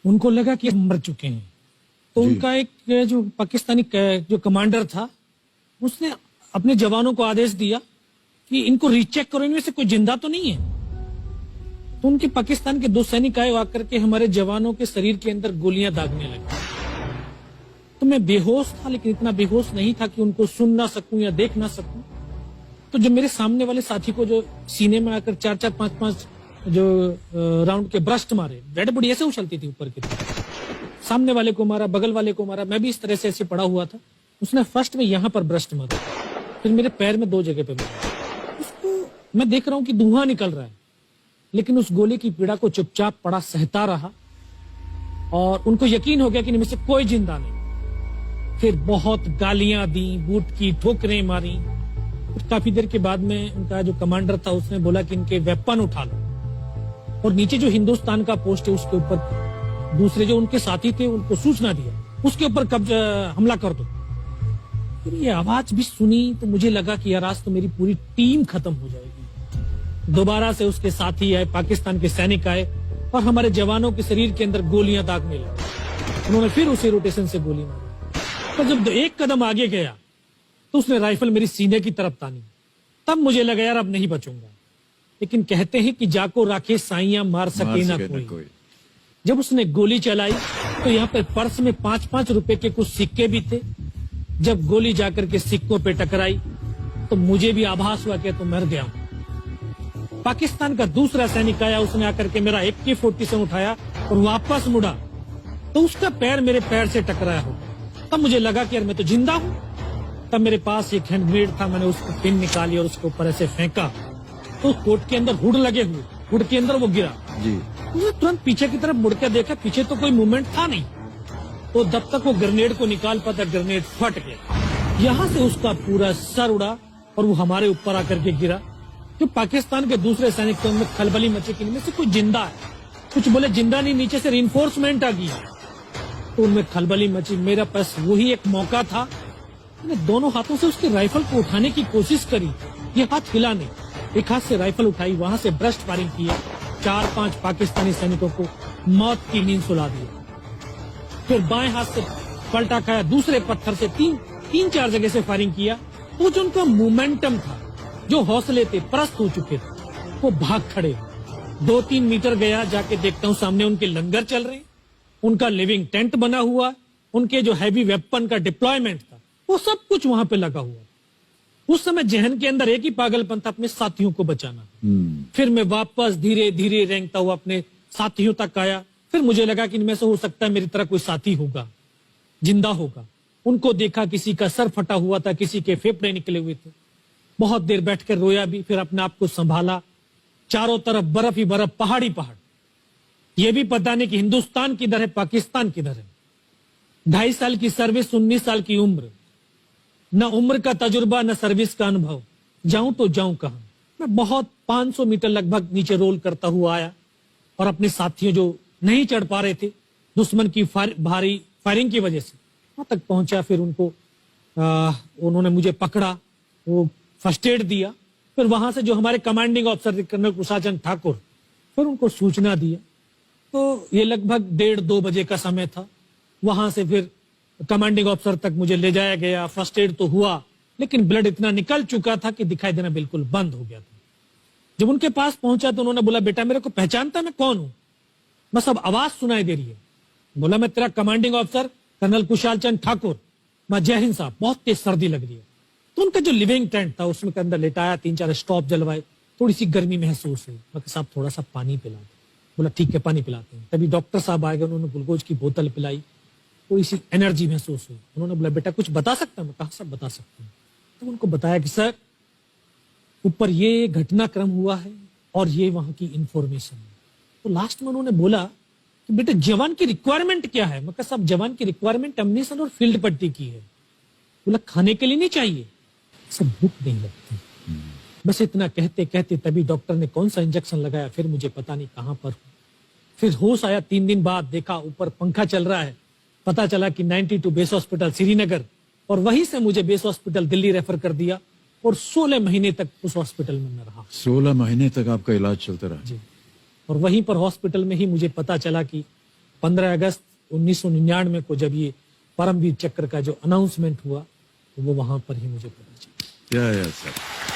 उनको लगा कि मर चुके हैं, तो उनका एक जो पाकिस्तानी जो कमांडर था उसने अपने जवानों को आदेश दिया कि इनको रीचेक करो, इनमें से कोई जिंदा तो नहीं है। तो उनके पाकिस्तान के 2 सैनिक आए, आकर के हमारे जवानों के शरीर के अंदर गोलियां दागने लगे। तो मैं बेहोश था, लेकिन इतना बेहोश नहीं था कि उनको सुन ना सकूं या देख ना सकूं। तो जब मेरे सामने वाले साथी को जो सीने में आकर 4-4, 5-5 जो राउंड के ब्रस्ट मारे, डेड बॉडी ऐसे उछलती थी ऊपर की तरफ, सामने वाले को मारा, बगल वाले को मारा, मैं भी इस तरह से ऐसे पड़ा हुआ था। उसने फर्स्ट में यहां पर ब्रस्ट मारा, फिर मेरे पैर में 2 जगह पे मारा। उसको मैं देख रहा हूं कि धुआं निकल रहा है, लेकिन उस गोली की पीड़ा को चुपचाप पड़ा सहता रहा और उनको यकीन हो गया कि इनमें से कोई जिंदा नहीं। फिर बहुत गालियां दी, बूट की ठोकरें मारी। फिर काफी देर के बाद में उनका जो कमांडर था उसने बोला कि इनके वेपन उठा लो, और नीचे जो हिंदुस्तान का पोस्ट है उसके ऊपर दूसरे जो उनके साथी थे उनको सूचना दिया, उसके ऊपर कब्जा हमला कर दो। फिर ये आवाज भी सुनी तो मुझे लगा कि यार आज तो मेरी पूरी टीम खत्म हो जाएगी। दोबारा से उसके साथी आए, पाकिस्तान के सैनिक आए और हमारे जवानों के शरीर के अंदर गोलियां दागने लगे। उन्होंने फिर उसी रोटेशन से गोली मारी। तो जब 1 कदम आगे गया तो उसने राइफल मेरी सीने की तरफ तानी। तब मुझे लगा यार अब नहीं बचूंगा, लेकिन कहते हैं कि जाको राखे साइयां मार सके ना कोई। जब उसने गोली चलाई तो यहाँ पे पर्स में 5-5 रुपए के कुछ सिक्के भी थे। जब गोली जाकर के सिक्कों पे टकराई तो मुझे भी आभास हुआ कि तो मर गया हूं। पाकिस्तान का दूसरा सैनिक आया, उसने आकर के मेरा AK-47 उठाया और वापस मुड़ा तो उसका पैर मेरे पैर से टकराया होगा। तब मुझे लगा कि यार मैं तो जिंदा हूं। तब मेरे पास एक हैंड ग्रेनेड था, मैंने उसको पिन निकाली और उसके ऊपर ऐसे फेंका तो कोट के अंदर हुड लगे हुए, हुड के अंदर वो गिरा जी। उसने तुरंत पीछे की तरफ मुड़ के देखा, पीछे तो कोई मूवमेंट था नहीं। तो जब तक वो ग्रेनेड को निकाल पाता ग्रेनेड फट गया, यहाँ से उसका पूरा सर उड़ा और वो हमारे ऊपर आकर के गिरा। जो पाकिस्तान के दूसरे सैनिक थे उनमें खलबली मची कि इनमें से कोई जिंदा है, कुछ बोले जिंदा नहीं, नीचे से रिइंफोर्समेंट आ गई। तो उनमें खलबली मची। मेरा पास वही एक मौका था, मैंने दोनों हाथों से उसकी राइफल को उठाने की कोशिश करी, ये हाथ हिला नहीं। एक हाथ से राइफल उठाई, वहां से ब्रस्ट फायरिंग किया, 4-5 पाकिस्तानी सैनिकों को मौत की नींद सुला दिया। फिर बाएं हाथ से पलटा खाया, दूसरे पत्थर से 3-4 जगह से फायरिंग किया। तो जो उनका मोमेंटम था, जो हौसले थे, परस्त हो चुके थे, वो भाग खड़े। 2-3 मीटर गया, जाके देखता हूँ सामने उनके लंगर चल रहे, उनका लिविंग टेंट बना हुआ, उनके जो हैवी वेपन का डिप्लॉयमेंट था वो सब कुछ वहां पे लगा हुआ। उस समय जहन के अंदर एक ही पागलपन था, अपने साथियों को बचाना। फिर मैं वापस धीरे धीरे रेंगता हुआ अपने साथियों तक आया। फिर मुझे लगा कि इनमें से हो सकता है मेरी तरह कोई साथी होगा, जिंदा होगा। उनको देखा, किसी का सर फटा हुआ था, किसी के फेफड़े निकले हुए थे। बहुत देर बैठकर रोया भी, फिर अपने आप को संभाला। चारों तरफ बर्फ ही बर्फ, पहाड़ी पहाड़। ये भी पता नहीं कि हिंदुस्तान किधर है, पाकिस्तान किधर है। 2.5 साल की सर्विस, 19 साल की उम्र, न उम्र का तजुर्बा न सर्विस का अनुभव। जाऊं तो जाऊं कहां। मैं बहुत 500 मीटर लगभग नीचे रोल करता हुआ आया और अपने साथियों जो नहीं चढ़ पा रहे थे दुश्मन की भारी फायरिंग की वजह से, वहां तक पहुंचा। फिर उनको उन्होंने मुझे पकड़ा, वो फर्स्ट एड दिया। फिर वहां से जो हमारे कमांडिंग ऑफिसर कर्नल कुशाचंद ठाकुर, फिर उनको सूचना दिया। तो ये लगभग 1:30-2 बजे का समय था। वहां से फिर कमांडिंग ऑफिसर तक मुझे ले जाया गया। फर्स्ट एड तो हुआ, लेकिन ब्लड इतना निकल चुका था कि दिखाई देना बिल्कुल बंद हो गया था। जब उनके पास पहुंचा तो उन्होंने बोला, बेटा मेरे को पहचानता मैं कौन हूं? बस अब आवाज सुनाई दे रही है। बोला, मैं तेरा कमांडिंग ऑफिसर कर्नल कुशालचंद ठाकुर। मैं जय हिंद साहब, बहुत तेज सर्दी लग रही है। तो उनका जो लिविंग टेंट था उसमें के अंदर लेटाया, 3-4 स्टॉप जलवाए, थोड़ी सी गर्मी महसूस हुई। मैं साहब थोड़ा सा पानी पिला दो। बोला ठीक है, पानी पिलाते हैं। तभी डॉक्टर साहब आ गए, उन्होंने ग्लूकोज की बोतल पिलाई, थोड़ी सी एनर्जी महसूस हुई। उन्होंने बोला, बेटा कुछ बता सकता हूं? मैं कहा सब बता सकता हूं। तो उनको बताया कि सर ऊपर ये घटनाक्रम हुआ है और ये वहां की इंफॉर्मेशन है। तो लास्ट में उन्होंने बोला कि बेटा जवान की रिक्वायरमेंट क्या है? मैं कहा साहब जवान की रिक्वायरमेंट अम्निशन और फील्ड पट्टी की है। बोला खाने के लिए नहीं चाहिए, सब भूख नहीं लगती। बस इतना कहते कहते तभी डॉक्टर ने कौन सा इंजेक्शन लगाया, फिर मुझे पता नहीं कहां पर। फिर होश आया 3 दिन बाद, देखा ऊपर पंखा चल रहा है। पता चला कि 92 बेस हॉस्पिटल श्रीनगर, और वहीं से मुझे बेस हॉस्पिटल दिल्ली रेफर कर दिया और 16 महीने तक उस हॉस्पिटल में मैं रहा। 16 महीने तक आपका इलाज चलता रहा? जी। और वहीं पर हॉस्पिटल में ही मुझे पता चला कि 15 अगस्त 1999 को जब ये परमवीर चक्र का जो अनाउंसमेंट हुआ तो वो वहां पर ही मुझे पता चला। या सर